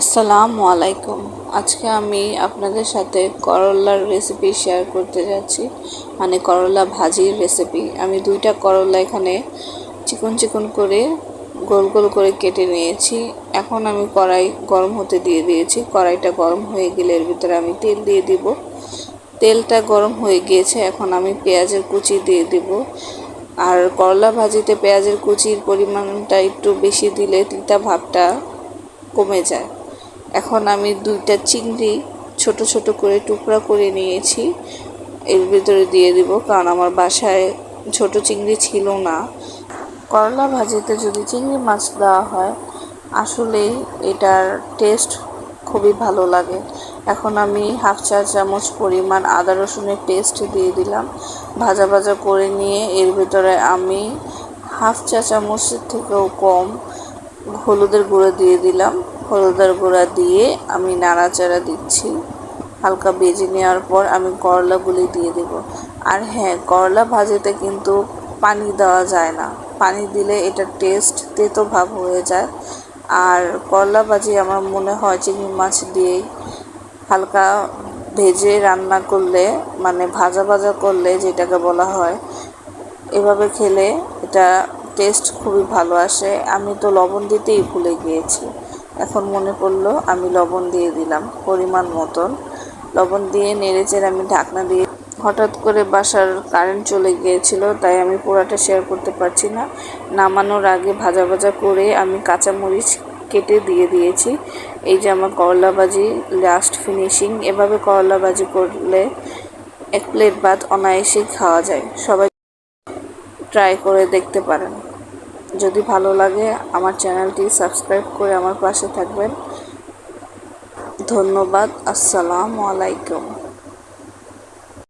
আসসালামু আলাইকুম। আজকে আমি আপনাদের সাথে করলার রেসিপি শেয়ার করতে যাচ্ছি, মানে করলা ভাজির রেসিপি। আমি 2টা করলা এখানে চিকন চিকন করে গোল গোল করে কেটে নিয়েছি। এখন আমি কড়াই গরম হতে দিয়ে দিয়েছি। কড়াইটা গরম হয়ে গেলে এর ভিতরে আমি তেল দিয়ে দিব। তেলটা গরম হয়ে গিয়েছে, এখন আমি পেঁয়াজের কুচি দিয়ে দিব। আর করলা ভাজিতে পেঁয়াজের কুচির পরিমাণটা একটু বেশি দিলে তিতা ভাবটা কমে যায়। এখন আমি 2টা চিংড়ি ছোট ছোট করে টুকরা করে নিয়েছি, এর ভিতরে দিয়ে দিব, কারণ আমার বাসায় ছোট চিংড়ি ছিল না। করলা ভাজিতে যদি চিংড়ি মাছ দেওয়া হয় আসলেই এটার টেস্ট খুবই ভালো লাগে। এখন আমি 1/2 চা চামচ পরিমাণ আদা রসুনের পেস্ট দিয়ে দিলাম। ভাজা ভাজা করে নিয়ে এর ভিতরে আমি 1/2 চা চামচের থেকেও কম হলুদের গুঁড়ো দিয়ে দিলাম। হলুদের গুঁড়া দিয়ে আমি নাড়াচাড়া দিচ্ছি। হালকা ভেজে নেওয়ার পর আমি করলাগুলি দিয়ে দেব। আর হ্যাঁ, করলা ভাজিতে কিন্তু পানি দেওয়া যায় না, পানি দিলে এটার টেস্ট তেতো ভাব হয়ে যায়। আর করলা ভাজি আমার মনে হয় চিংড়ি মাছ দিয়েই হালকা ভেজে রান্না করলে, মানে ভাজা ভাজা করলে যেটাকে বলা হয়, এভাবে খেলে এটা টেস্ট খুবই ভালো আসে। আমি তো লবণ দিতেই ভুলে গিয়েছি, এখন মনে পড়লো আমি লবণ দিয়ে দিলাম পরিমাণ মতন। লবণ দিয়ে নেড়েচেড়ে আমি ঢাকনা দিয়ে, হঠাৎ করে বাসার কারেন্ট চলে গিয়েছিল, তাই আমি পুরাটা শেয়ার করতে পারছি না। নামানোর আগে ভাজা ভাজা করে আমি কাঁচামরিচ কেটে দিয়ে দিয়েছি। এই যে আমার করলা ভাজি লাস্ট ফিনিশিং। এভাবে করলা ভাজি করলে 1 প্লেট ভাত অনায়াসেই খাওয়া যায়। সবাই ট্রাই করে দেখতে পারেন। যদি ভালো লাগে আমার চ্যানেলটি সাবস্ক্রাইব করে আমার পাশে থাকবেন। ধন্যবাদ। আসসালামু আলাইকুম।